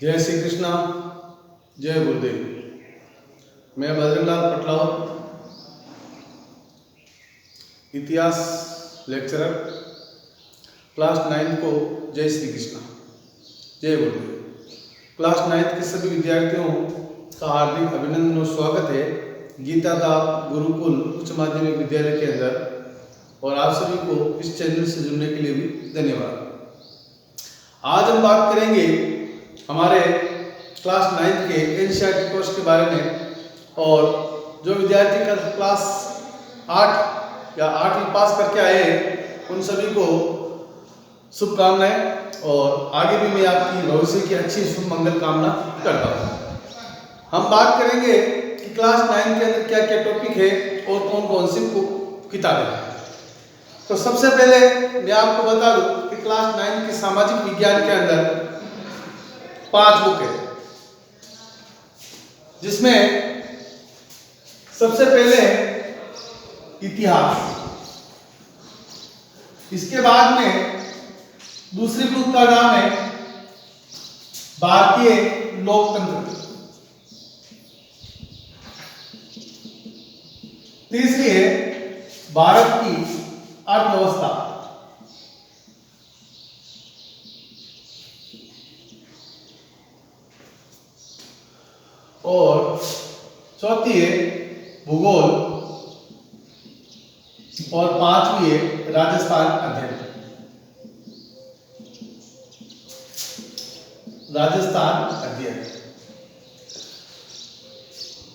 जय श्री कृष्णा, जय गुरुदेव। मैं बजरंगलाल पटलावत, इतिहास लेक्चरर, क्लास 9 को जय श्री कृष्णा, जय गुरुदेव। क्लास 9 के सभी विद्यार्थियों का हार्दिक अभिनंदन और स्वागत है गीतादाप गुरुकुल उच्च माध्यमिक विद्यालय के अंदर, और आप सभी को इस चैनल से जुड़ने के लिए भी धन्यवाद। आज हम बात करेंगे हमारे क्लास 9 के एनसीईआरटी कोर्स के बारे में, और जो विद्यार्थी का क्लास 8 या 8वीं पास करके आए उन सभी को शुभकामनाएं, और आगे भी मैं आपकी भविष्य की अच्छी शुभ मंगल कामना करता हूँ। हम बात करेंगे कि क्लास 9 के अंदर क्या क्या टॉपिक है और कौन कौन सी किताबें हैं। तो सबसे पहले मैं आपको बता दूं कि क्लास 9 के सामाजिक विज्ञान के अंदर 5 बुक है, जिसमें सबसे पहले है इतिहास। इसके बाद में दूसरी बुक का नाम है भारतीय लोकतंत्र। तीसरी है भारत की अर्थव्यवस्था। और चौथी है भूगोल, और 5वीं है राजस्थान अध्ययन।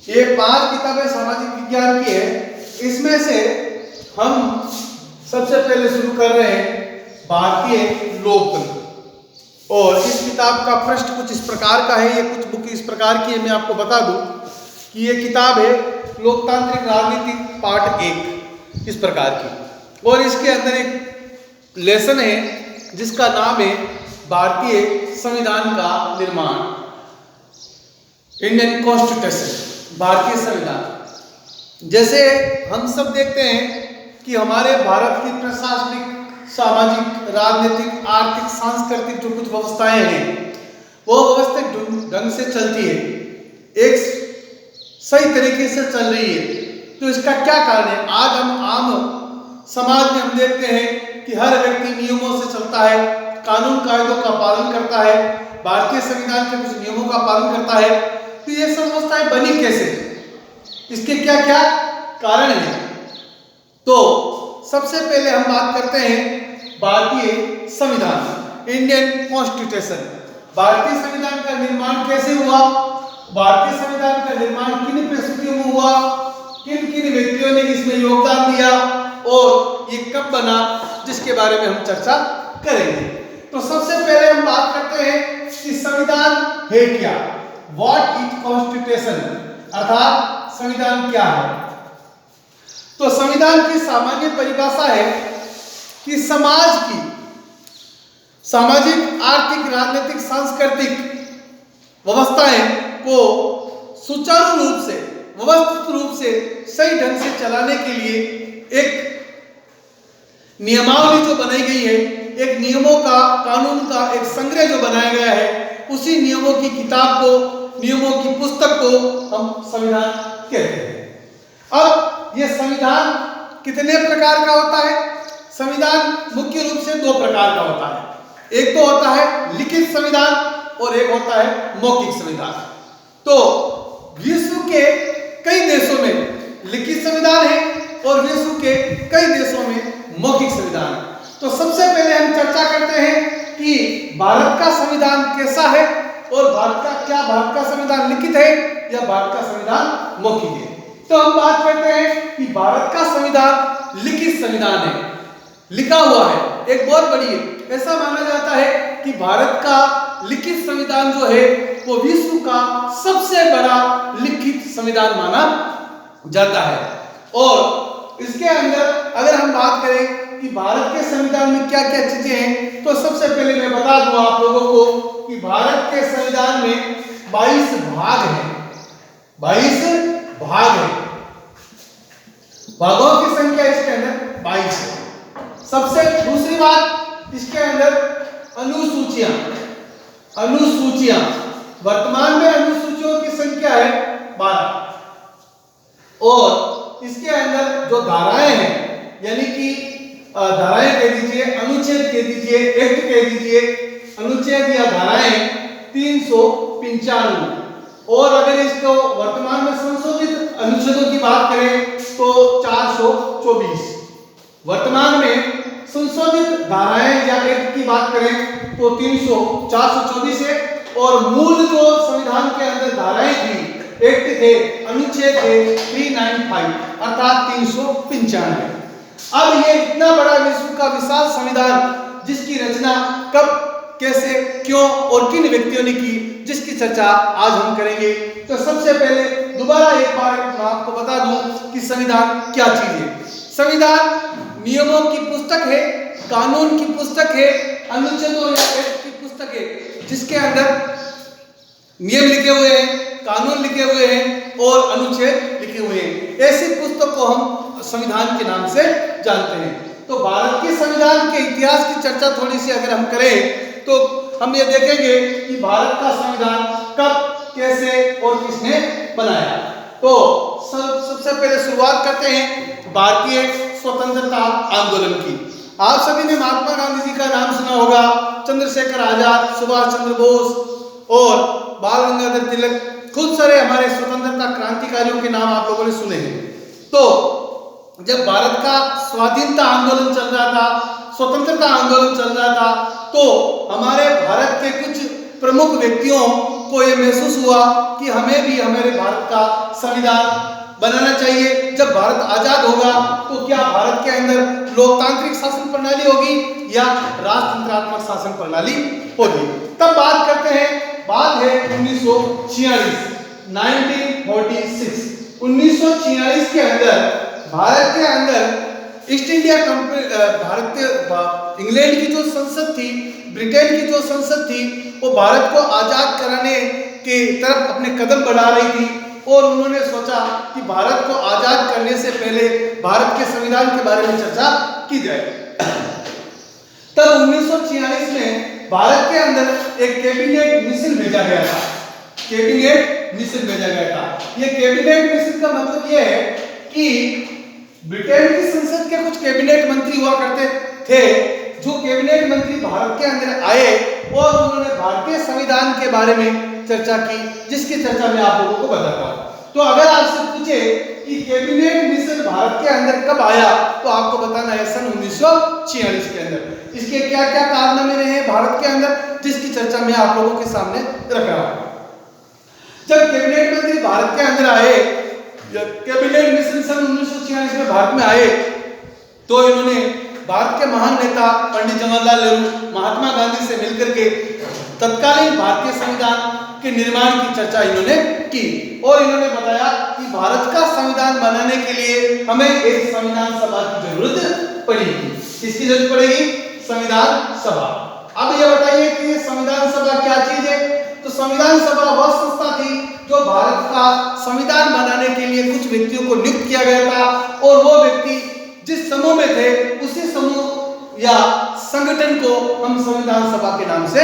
ये 5 किताबें सामाजिक विज्ञान की है। इसमें से हम सबसे पहले शुरू कर रहे हैं भारतीय लोकतंत्र। और इस किताब का पृष्ठ कुछ इस प्रकार का है, ये कुछ बुक इस प्रकार की है। मैं आपको बता दूं कि ये किताब है लोकतांत्रिक राजनीति पार्ट 1 इस प्रकार की, और इसके अंदर एक लेसन है जिसका नाम है भारतीय संविधान का निर्माण, इंडियन कॉन्स्टिट्यूशन, भारतीय संविधान। जैसे हम सब देखते हैं कि हमारे भारत की प्रशासनिक, सामाजिक, राजनीतिक, आर्थिक, सांस्कृतिक जो कुछ व्यवस्थाएं हैं वो व्यवस्थित ढंग से चलती है, एक सही तरीके से चल रही है। तो इसका क्या कारण है? आज हम आम समाज में हम देखते हैं कि हर व्यक्ति नियमों से चलता है, कानून कायदों का पालन करता है, भारतीय संविधान के कुछ नियमों का पालन करता है। तो ये सब व्यवस्थाएं बनी कैसे, इसके क्या क्या कारण हैं? तो सबसे पहले हम बात करते हैं भारतीय संविधान, इंडियन कॉन्स्टिट्यूशन। भारतीय संविधान का निर्माण कैसे हुआ, भारतीय संविधान का निर्माण किन परिस्थितियों में हुआ, किन किन व्यक्तियों ने इसमें योगदान दिया, और ये कब बना, जिसके बारे में हम चर्चा करेंगे। तो सबसे पहले हम बात करते हैं कि संविधान है क्या, व्हाट इज कॉन्स्टिट्यूशन, अर्थात संविधान क्या है। तो संविधान की सामान्य परिभाषा है कि समाज की सामाजिक, आर्थिक, राजनीतिक, सांस्कृतिक व्यवस्थाएं को सुचारू रूप से, व्यवस्थित रूप से, सही ढंग से चलाने के लिए एक नियमावली जो बनाई गई है, एक नियमों का, कानून का एक संग्रह जो बनाया गया है, उसी नियमों की किताब को, नियमों की पुस्तक को हम संविधान कहते हैं। अब ये संविधान कितने प्रकार का होता है? संविधान मुख्य रूप से 2 प्रकार का होता है। एक तो होता है लिखित संविधान और एक होता है मौखिक संविधान। तो विश्व के कई देशों में लिखित संविधान है और विश्व के कई देशों में मौखिक संविधान है। तो सबसे पहले हम चर्चा करते हैं कि भारत का संविधान कैसा है, और भारत का संविधान लिखित है या भारत का संविधान मौखिक है। तो हम बात करते हैं कि भारत का संविधान लिखित संविधान है, लिखा हुआ है, एक बहुत बड़ी है। ऐसा माना जाता है कि भारत का लिखित संविधान जो है वो विश्व का सबसे बड़ा लिखित संविधान माना जाता है। और इसके अंदर अगर हम बात करें कि भारत के संविधान में क्या क्या चीजें हैं, तो सबसे पहले मैं बता दूं आप लोगों को कि भारत के संविधान में 22 भाग हैं, 22 भाग हैं। भागों की संख्या इसके अंदर 22 है। सबसे दूसरी बात, इसके अंदर अनुसूचियां वर्तमान में अनुसूचियों की संख्या है 12 और इसके अंदर जो धाराएं हैं यानी कि धाराएं कह दीजिए, अनुच्छेद कह दीजिए, एक्ट कह दीजिए, अनुच्छेद या धाराएं 395 और अगर इसको वर्तमान में संशोधित अनुच्छेदों की बात करें तो 424। वर्तमान में संशोधित धाराएं या एक्ट की बात करें तो 424 है और मूल जो संविधान के अंदर धाराएं थी, एक्ट थे, अनुच्छेद थे 395 अर्थात 395। अब ये इतना बड़ा विश्व का विशाल संविधान जिसकी रचना कब, कैसे, क्यों और किन व्यक्तियों ने की, जिसकी चर्चा आज हम करेंगे। तो सबसे पहले दोबारा एक बार मैं आपको बता दूं कि संविधान क्या चीज है। संविधान नियमों की पुस्तक है, कानून की पुस्तक है, अनुच्छेदों या एक्ट की पुस्तक है जिसके अंदर नियम लिखे हुए हैं, कानून लिखे हुए हैं और अनुच्छेद लिखे हुए हैं। ऐसी पुस्तक को हम संविधान के नाम से जानते हैं। तो भारत के संविधान के इतिहास की चर्चा थोड़ी सी अगर हम करें तो हम ये देखेंगे कि भारत का संविधान कब, कैसे और किसने बनाया। तो सबसे पहले शुरुआत करते हैं भारतीय स्वतंत्रता आंदोलन की। आप सभी ने महात्मा गांधी जी का नाम सुना होगा, चंद्रशेखर आजाद, सुभाष चंद्र बोस और बाल गंगाधर तिलक, खूब सारे हमारे स्वतंत्रता क्रांतिकारियों के नाम आप लोगों ने सुने हैं। तो जब भारत का स्वाधीनता आंदोलन चल रहा था, स्वतंत्रता आंदोलन चल रहा था, तो हमारे भारत के कुछ प्रमुख व्यक्तियों को यह महसूस हुआ कि हमें भी हमारे भारत का संविधान बनाना चाहिए। जब भारत आजाद होगा तो क्या भारत के अंदर लोकतांत्रिक शासन प्रणाली होगी या राजतंत्रात्मक शासन प्रणाली होगी। तब बात करते हैं, बात है 1946 1946। 1946 के अंदर भारत के अंदर ईस्ट इंडिया कंपनी, इंग्लैंड की जो संसद थी, ब्रिटेन की जो संसद थी, वो भारत को आजाद कराने की तरफ अपने कदम बढ़ा रही थी और उन्होंने सोचा कि भारत को आजाद करने से पहले भारत के संविधान के बारे में चर्चा की जाए। तब 1946 में भारत के अंदर एक कैबिनेट मिशन भेजा गया था। कैबिनेट मिशन भेजा गया था। ये कैबिनेट मिशन का मतलब ये है कि ब्रिटेन की संसद के कुछ कैबिनेट मंत्री हुआ करते थे, जो कैबिनेट मंत्री भारत के अंदर आए और उन्होंने भारतीय संविधान के बारे में चर्चा की, जिसकी चर्चा मैं आप लोगों को बताता हूं। तो अगर आपसे पूछे कि कैबिनेट मिशन भारत के अंदर कब आया, तो आपको बताना है सन 1946 के अंदर। इसके क्या क्या कारनामे रहे हैं भारत के अंदर, जिसकी चर्चा मैं आप लोगों के सामने रख रहा हूं। जब कैबिनेट मंत्री भारत के अंदर आए, कैबिनेट मिशन सन 1946 में भारत में आए, तो इन्होंने भारत के महान नेता पंडित जवाहरलाल नेहरू, महात्मा गांधी से मिलकर के तत्कालीन भारतीय संविधान के निर्माण की चर्चा इन्होंने की और इन्होंने बताया कि भारत का संविधान बनाने के लिए हमें एक संविधान सभा की जरूरत पड़ेगी। किसकी जरूरत पड़ेगी? संविधान सभा। अब ये बताइए कि ये संविधान सभा क्या चीज है? तो संविधान सभा वह संस्था थी जो भारत का संविधान बनाने के लिए कुछ व्यक्तियों को नियुक्त किया गया था और वो व्यक्ति जिस समूह में थे उसी समूह या संगठन को हम संविधान सभा के नाम से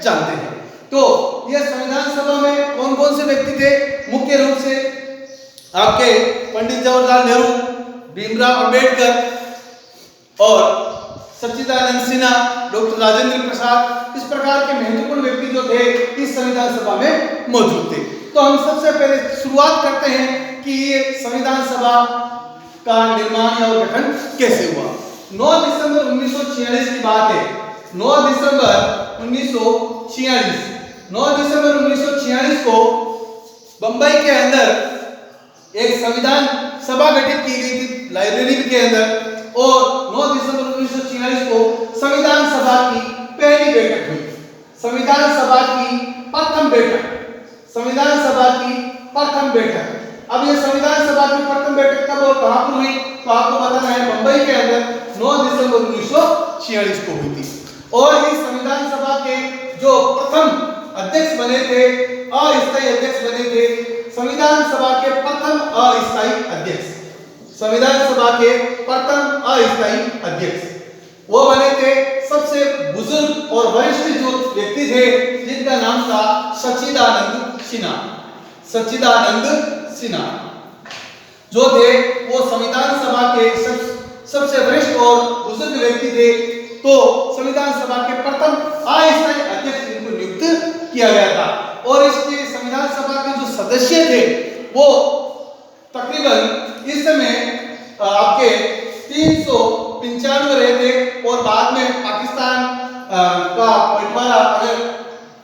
जानते हैं। तो यह संविधान सभा में कौन कौन से व्यक्ति थे? मुख्य रूप से आपके पंडित जवाहरलाल नेहरू, भीमराव अंबेडकर और सच्चिदानंद सिन्हा, डॉक्टर राजेंद्र प्रसाद, इस प्रकार के महत्वपूर्ण व्यक्ति जो थे इस संविधान सभा में मौजूद थे। तो हम सबसे पहले शुरुआत करते हैं कि ये संविधान सभा का निर्माण या गठन कैसे हुआ। 9 दिसंबर 1946 की बात है। 9 दिसंबर 1946 को बंबई के अंदर एक संविधान सभा गठित की गई थी लाइब्रेरी के अंदर और 9 दिसंबर 1946 को संविधान सभा की पहली बैठक हुई। संविधान सभा की प्रथम बैठक, संविधान सभा की प्रथम बैठक। अब ये संविधान सभा की प्रथम बैठक कब और कहां पर हुई, तो आपको बताना है बंबई के अंदर 9 दिसंबर 1946 को हुई थी। और इस संविधान सभा के जो प्रथम अध्यक्ष बने थे, अस्थायी अध्यक्ष बने थे, संविधान सभा के प्रथम अस्थायी अध्यक्ष, संविधान सभा के प्रथम अस्थायी अध्यक्ष वो बने थे सबसे बुजुर्ग और वरिष्ठ जो व्यक्ति थे जिनका नाम था सच्चिदानंद सिन्हा। सच्चिदानंद सिन्हा जो थे वो संविधान सभा के सबसे वरिष्ठ और बुजुर्ग व्यक्ति थे। तो संविधान सभा के प्रथम अस्थायी अध्यक्ष इनको नियुक्त किया गया था और इसके संविधान सभा के जो सदस्य थे वो तकरीबन इस समय आपके 395 रहे थे और बाद में पाकिस्तान का बंटवारा, अगर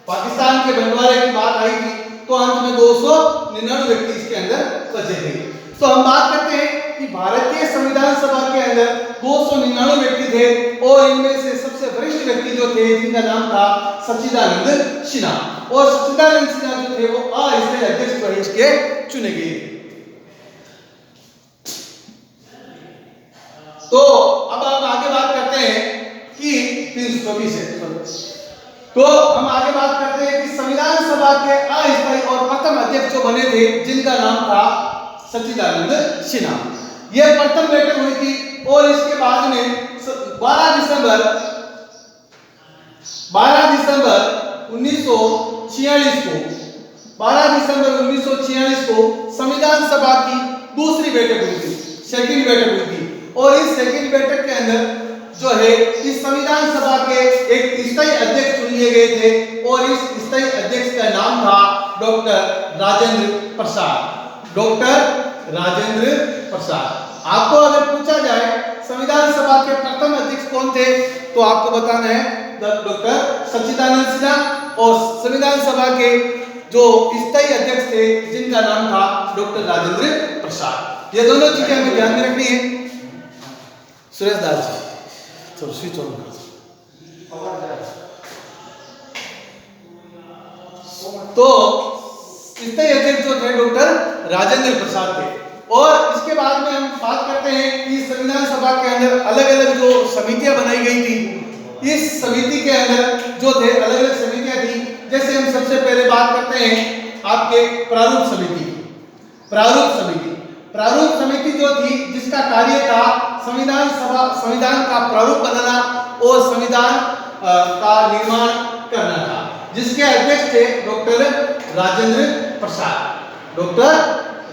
पाकिस्तान के बंटवारे की बात आई थी तो अंत में 299 व्यक्ति इसके अंदर बचे थे। तो हम बात करते हैं कि भारतीय संविधान सभा के अंदर 299 व्यक्ति थे और इनमें से सबसे वरिष्ठ व्यक्ति जो थे जिनका नाम था सच्चिदानंद सिन्हा और सच्चिदानंद सिन्हा जो थे वो अस्थायी अध्यक्ष प्रदेश के चुने गए। तो अब हम आगे बात करते हैं कि 324 है तो हम आगे बात करते हैं कि संविधान सभा के अस्थायी और प्रथम अध्यक्ष जो बने थे जिनका नाम था सच्चिदानंद सिन्हा। यह प्रथम बैठक हुई थी और इसके बाद में 12 दिसंबर 1946 को संविधान सभा की दूसरी बैठक हुई थी, सेकंड बैठक हुई थी और इस सेकंड बैठक के अंदर जो है इस संविधान सभा के एक स्थायी अध्यक्ष चुन लिए गए थे और इस स्थायी अध्यक्ष का नाम था डॉक्टर राजेंद्र प्रसाद। डॉक्टर राजेंद्र प्रसाद। आपको अगर पूछा जाए संविधान सभा के प्रथम अध्यक्ष कौन थे तो आपको बताना है डॉक्टर सच्चिदानंद सिन्हा और संविधान सभा के जो स्थायी अध्यक्ष थे जिनका नाम था डॉक्टर राजेंद्र प्रसाद। ये दोनों चीजें हमें ध्यान में रखनी है। सुरेश दास जी चलो स्विच ऑन कर। तो स्थायी अध्यक्ष जो थे डॉक्टर राजेंद्र प्रसाद थे और इसके बाद में हम बात करते हैं कि संविधान सभा के अंदर अलग अलग जो समितियां बनाई गई थी। इस समिति के अंदर जो थे अलग अलग समितियां थी। जैसे हम सबसे पहले बात करते हैं आपके प्रारूप समिति। प्रारूप समिति जो थी जिसका कार्य था संविधान का प्रारूप बनाना और संविधान का निर्माण करना था, जिसके अध्यक्ष थे डॉक्टर राजेंद्र प्रसाद। डॉक्टर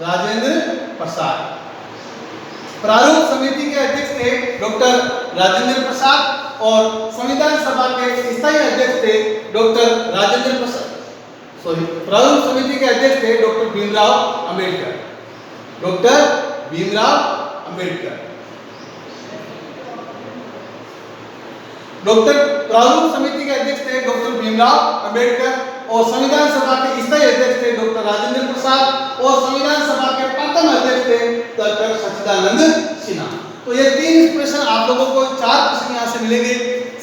राजेंद्र प्रसाद प्रारूप समिति के अध्यक्ष थे डॉक्टर राजेंद्र प्रसाद और संविधान सभा के स्थायी अध्यक्ष थे डॉक्टर राजेंद्र प्रसाद। प्रारूप समिति के अध्यक्ष थे डॉक्टर भीमराव अंबेडकर। डॉक्टर भीमराव अंबेडकर। प्रारूप समिति के अध्यक्ष थे डॉक्टर भीमराव अंबेडकर और संविधान सभा के स्थायी अध्यक्ष थे डॉक्टर राजेंद्र प्रसाद और संविधान सभा के प्रथम अध्यक्ष थे डॉक्टर सच्चिदानंद सिन्हा। तो ये 3 प्रश्न आप लोगों को 4 प्रश्न यहाँ से मिलेंगे।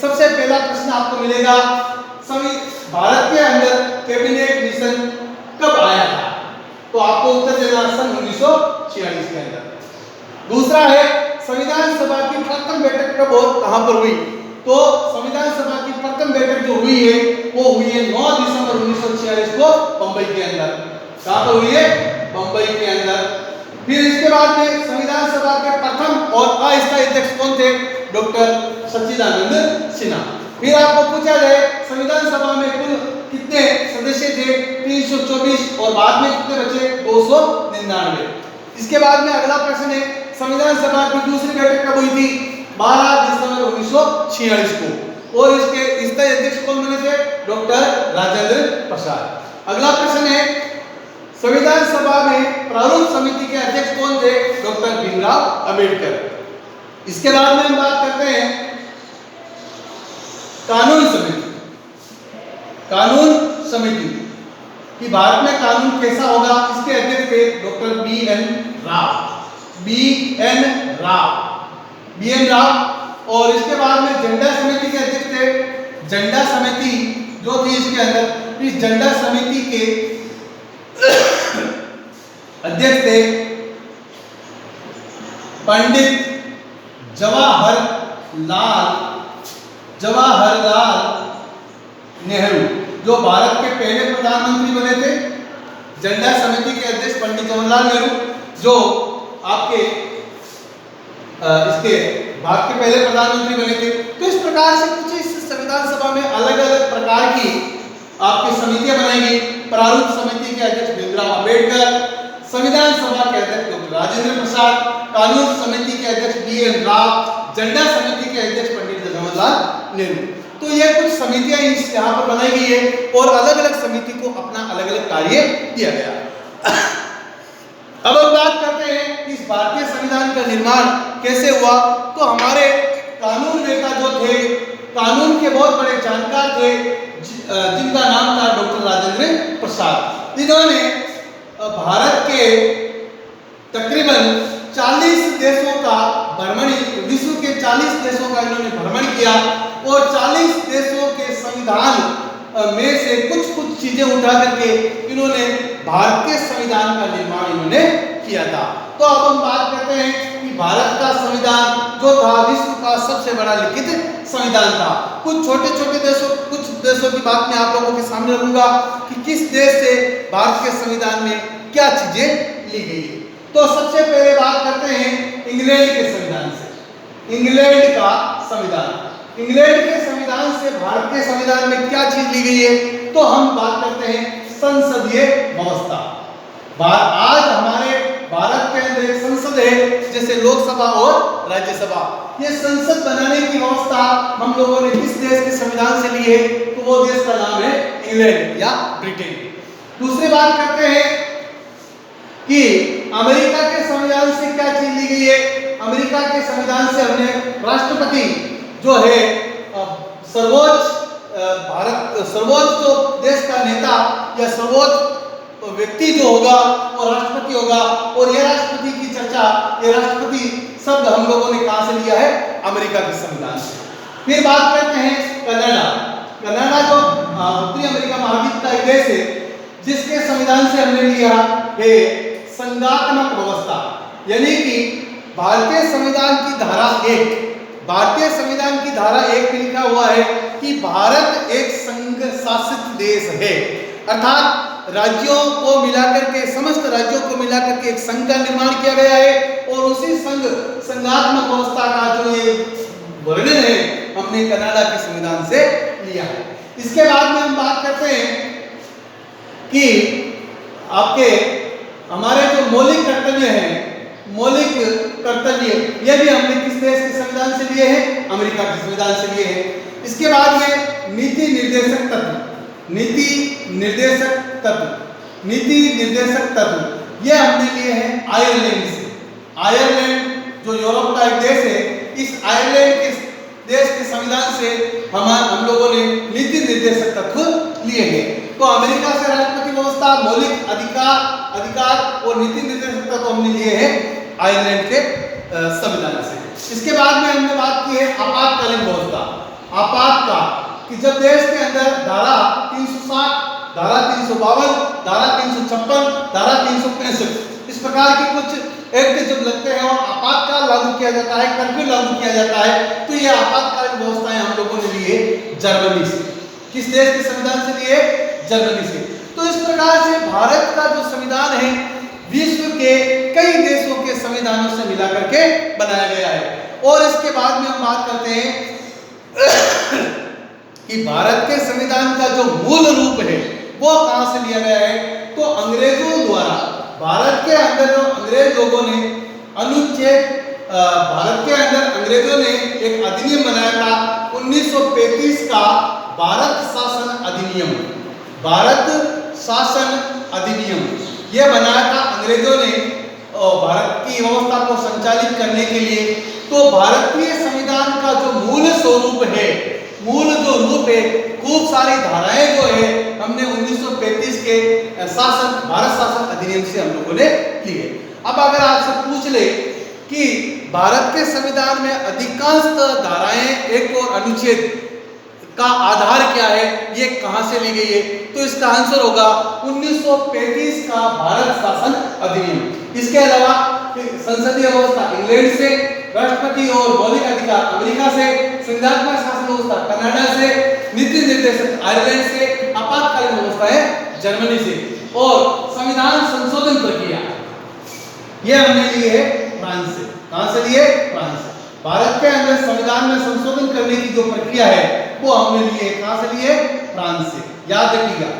सबसे पहला प्रश्न आपको मिलेगा भारत के अंदर कैबिनेट मिशन कब आया था, तो आपको उत्तर देना सन 1946 के अंदर। दूसरा है संविधान सभा की प्रथम बैठक कब और कहां पर हुई, तो संविधान सभा की प्रथम बैठक जो हुई है वो हुई है 9 दिसंबर 1946 को बंबई के अंदर। कहां पर हुई है? बंबई के अंदर। फिर इसके बाद में संविधान सभा के प्रथम और अस्थायी अध्यक्ष कौन थे? डॉक्टर सच्चिदानंद सिन्हा। फिर आपको पूछा जाए संविधान सभा में कुल कितने सदस्य थे? 324 और बाद में कितने बचे? 299। इसके बाद में अगला प्रश्न है संविधान सभा की दूसरी बैठक कब हुई थी? 12 दिसंबर 1946 को और इसके स्थायी अध्यक्ष कौन बने थे? डॉक्टर राजेंद्र प्रसाद। अगला प्रश्न है संविधान सभा में प्रारूप समिति के अध्यक्ष कौन थे? डॉक्टर भीमराव अंबेडकर। इसके बाद में हम बात करते हैं कानून समिति कि भारत में कानून कैसा होगा। इसके अध्यक्ष थे डॉक्टर बी एन राव और इसके बाद में झंडा समिति के अध्यक्ष थे। झंडा समिति जो थी इसके अंदर, इस झंडा समिति के अध्यक्ष थे पंडित जवाहरलाल नेहरू, जो भारत के पहले प्रधानमंत्री बने थे। झंडा समिति के अध्यक्ष पंडित जवाहरलाल नेहरू जो आपके इसके भारत के पहले प्रधानमंत्री बने थे। तो इस प्रकार से कुछ इस विधानसभा में अलग अलग प्रकार की आपकी समितियां बनाएंगी। प्रारूप समिति के अध्यक्ष भीमराव अंबेडकर, संविधान सभा के अध्यक्ष डॉक्टर राजेंद्र प्रसाद, कानून समिति के अध्यक्ष BN राव, झंडा समिति के अध्यक्ष पंडित जवाहरलाल नेहरू। तो ये कुछ समितियां यहाँ पर बनाई गई है और अलग अलग समिति को अपना अलग अलग कार्य दिया गया। अब हम बात करते हैं कि इस भारतीय संविधान का निर्माण कैसे हुआ। तो हमारे कानून नेता जो थे, कानून के बहुत बड़े जानकार थे, जिनका नाम था डॉक्टर राजेंद्र प्रसाद। इन्होंने भारत के तकरीबन 40 देशों का भ्रमण, विश्व के 40 देशों का इन्होंने भ्रमण किया और 40 देशों के संविधान में से कुछ चीजें उठा करके इन्होंने भारतीय संविधान का निर्माण इन्होंने किया था। तो अब हम बात करते हैं कि भारत का संविधान जो था विश्व का सबसे बड़ा लिखित संविधान था। कुछ छोटे देशों की बात मैं आप लोगों के सामने रखूंगा कि किस देश से भारत के संविधान में क्या चीजें ली गई है। तो सबसे पहले बात करते हैं इंग्लैंड के संविधान से। इंग्लैंड का संविधान, इंग्लैंड के संविधान से भारत के संविधान में क्या चीज ली गई है। तो हम बात करते हैं संसदीय व्यवस्था। आज हमारे भारत के अंदर एक संसद है, जैसे लोकसभा और राज्यसभा। ये संसद बनाने की व्यवस्था हम लोगों ने किस देश के संविधान से ली है, तो वो देश का नाम है इंग्लैंड या ब्रिटेन। दूसरी बात करते हैं कि अमेरिका के संविधान से क्या चीज ली गई है। अमेरिका के संविधान से हमने राष्ट्रपति जो है सर्वोच्च जो देश का नेता या सर्वोच्च व्यक्ति जो होगा वो राष्ट्रपति होगा। और ये राष्ट्रपति की चर्चा, ये राष्ट्रपति शब्द हम लोगों ने कहां से लिया है, अमेरिका के संविधान से। फिर बात करते हैं कनाडा। कनाडा जो उत्तरी अमेरिका महाद्वीप का एक देश है, जिसके संविधान से हमने लिया है संघात्मक व्यवस्था। यानी कि भारतीय संविधान की धारा 1, भारतीय संविधान की धारा 1 में लिखा हुआ है कि भारत एक संघ शासित देश है, अर्थात राज्यों को मिलाकर के, समस्त राज्यों को मिलाकर के एक संघ का निर्माण किया गया है। और उसी संघात्मक व्यवस्था का जो ये वर्णन है हमने कनाडा के संविधान से लिया है। इसके बाद में हम बात करते हैं कि आपके हमारे जो मौलिक कर्तव्य हैं, मौलिक कर्तव्य ये भी हमने किस देश के संविधान से लिए हैं, अमेरिका के संविधान से लिए हैं। इसके बाद में नीति निर्देशक तत्व, नीति निर्देशक तत्व ये हमने लिए हैं आयरलैंड से। आयरलैंड जो यूरोप का एक देश है, इस आयरलैंड के देश के संविधान से हम लोगों ने नीति निर्देशक तत्व लिए हैं। तो अमेरिका से राष्ट्रपति व्यवस्था, मौलिक अधिकार और नीति निर्देशक तत्व हमने लिए हैं आयरलैंड के संविधान से। इसके बाद में हमने बात की है आपातकालीन व्यवस्था। आपातकाल कि जब देश के अंदर धारा 360, धारा 352, धारा 356, धारा 365 इस प्रकार की कुछ एक्ट जब लगते हैं और आपातकाल लागू किया जाता है, कर्फ्यू लागू किया जाता है, तो ये आपातकालीन व्यवस्थाएं हम लोगों ने लिए जर्मनी से। किस देश के संविधान से लिए, जर्मनी से। तो इस प्रकार से भारत का जो संविधान है विश्व के कई देशों के संविधानों से मिला करके बनाया गया है। और इसके बाद में हम बात करते हैं कि भारत के संविधान का जो मूल रूप है वो कहां से लिया गया है, तो अंग्रेजों द्वारा। भारत के अंदर जो अंग्रेज लोगों ने भारत के अंदर अंग्रेजों ने एक अधिनियम बनाया था 1935 का भारत शासन अधिनियम। भारत शासन अधिनियम यह बनाया था अंग्रेजों ने भारत की व्यवस्था को संचालित करने के लिए। तो भारतीय संविधान का जो मूल स्वरूप है, मूल जो रूप है, खूब सारी धाराएं जो है हमने 1935 के भारत शासन अधिनियम से हम लोगों ने लिए। अब अगर आपसे पूछ ले कि भारत के संविधान में अधिकांश धाराएं, एक और अनुच्छेद का आधार क्या है, ये कहां से ली गई है, तो इसका आंसर होगा 1935 का भारत शासन अधिनियम। इसके अलावा संसदीय व्यवस्था इंग्लैंड से, राष्ट्रपति और मौलिक अधिकार अमेरिका से, संविधात्मक शासन व्यवस्था कनाडा से, नीति निर्देशक आयरलैंड से, आपातकालीन व्यवस्थाएं जर्मनी से, और संविधान संशोधन प्रक्रिया ये हमने लिए है फ्रांस से। कहां से लिए, फ्रांस से। भारत के अंदर संविधान में संशोधन करने की जो प्रक्रिया है वो हमने लिए कहाँ से लिए? फ्रांस से। याद रखिएगा,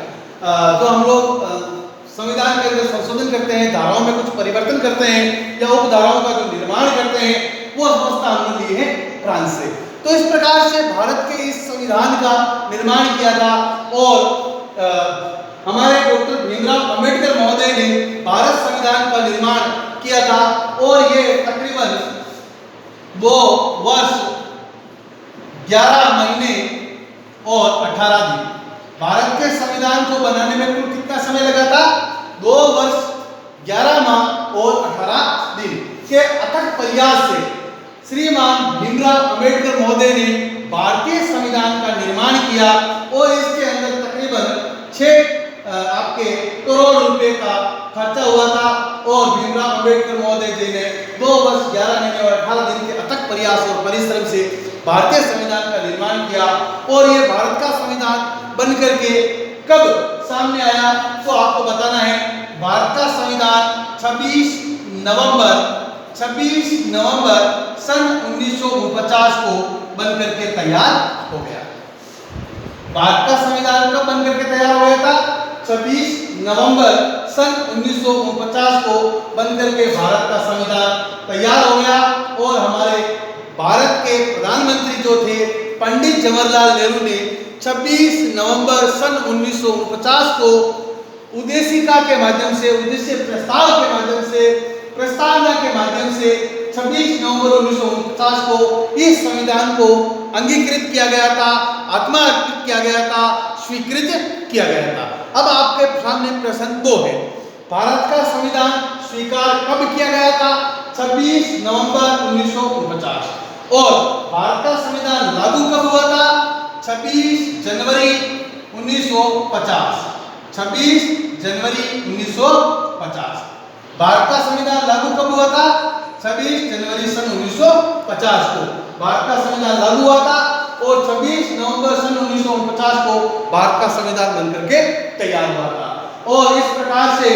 तो हम लोग संविधान के अंदर संशोधन करते हैं, धाराओं में कुछ परिवर्तन करते हैं या उपधाराओं का जो निर्माण करते हैं, वो व्यवस्था हमने ली है फ्रांस से। तो इस प्रकार से भारत के इस संविधान का निर्माण किया था और हमारे डॉक्टर भीमराव अंबेडकर महोदय ने भारत संविधान का निर्माण किया था और ये तकरीबन वो वर्ष 11 महीने और 18 दिन। भारत के संविधान को बनाने में कुल कितना समय लगा था? 2 वर्ष 11 माह और 18 दिन के अथक प्रयास से श्रीमान भीमराव अंबेडकर महोदय ने भारतीय संविधान का निर्माण किया और इसके अंदर तकरीबन 6 आपके करोड़ रुपए का खर्चा हुआ था और भीमराव अंबेडकर महोदय जी ने 2 वर्ष 11 महीने और 18 दिन के अथक प्रयास और परिश्रम से भारतीय संविधान का निर्माण किया। और ये भारत का संविधान बनकर के कब सामने आया तो आपको बताना है। भारत का संविधान 26 नवंबर सन 1949 को बनकर के तैयार हो गया। भारत का संविधान कब बनकर के तैयार हो गया था? 26 नवंबर सन 1949 को बनकर के भारत का संविधान तैयार हो गया और हमारे भारत के प्रधानमंत्री जो थे पंडित जवाहरलाल नेहरू ने 26 नवंबर सन 1949 को उद्देशिका के माध्यम से, उद्देश्य प्रस्ताव के माध्यम से, प्रस्तावना के माध्यम से 26 नवंबर 1949 को इस संविधान को अंगीकृत किया गया था, आत्मा अर्पित किया गया था, स्वीकृत किया गया था। अब आपके सामने प्रश्न 2 है, भारत का संविधान स्वीकार कब किया गया था? 26 नवंबर 1949। और भारत का संविधान लागू कब हुआ था? 26 जनवरी 1950। 26 जनवरी 1950 भारत का संविधान लागू कब हुआ था? 26 जनवरी सन 1950 को भारत का संविधान लागू हुआ था और 26 नवंबर सन 1949 को भारत का संविधान बनकर के तैयार हुआ था। और इस प्रकार से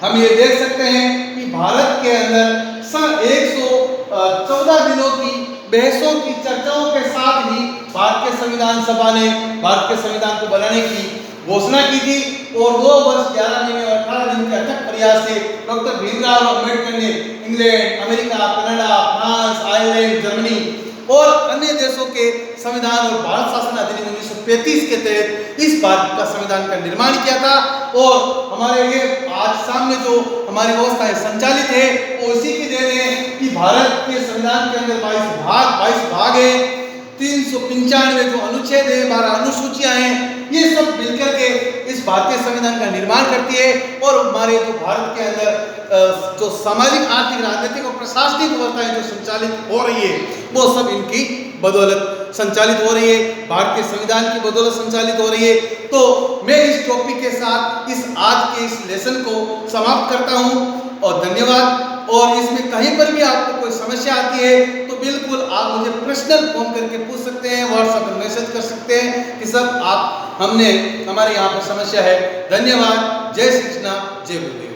हम ये देख सकते हैं कि भारत के अंदर सन 114 दिनों की बहसों की चर्चाओं के साथ ही भारतीय संविधान सभा ने भारत के संविधान को बनाने की घोषणा की थी और 2 वर्ष 11 महीने और 18 दिन के अथक प्रयास से डॉक्टर भीमराव अंबेडकर ने England, America, Canada, France, Ireland, Germany और अन्य देशों के संविधान और भारत शासन अधिनियम 1935 के तहत इस भारत का संविधान का निर्माण किया था। और हमारे ये आज सामने जो हमारी व्यवस्थाएं संचालित है वो इसी की देन है कि भारत के संविधान के अंदर 22 भाग है, 395 जो अनुच्छेद है, 12 अनुसूचियां हैं, ये सब मिलकर के इस भारतीय संविधान का निर्माण करती है। और हमारे जो भारत के अंदर जो सामाजिक, आर्थिक, राजनीतिक और प्रशासनिक व्यवस्थाएं जो संचालित हो रही है वो सब इनकी बदौलत संचालित हो रही है, भारतीय संविधान की बदौलत संचालित हो रही है। तो मैं इस टॉपिक के साथ इस आज के इस लेसन को समाप्त करता हूं और धन्यवाद। और इसमें कहीं पर भी आपको कोई समस्या आती है तो बिल्कुल आप मुझे पर्सनल फोन करके पूछ सकते हैं, व्हाट्सएप पर मैसेज कर सकते हैं कि सब आप हमारे यहाँ पर समस्या है। धन्यवाद। जय श्री कृष्णा, जय गुरुदेव।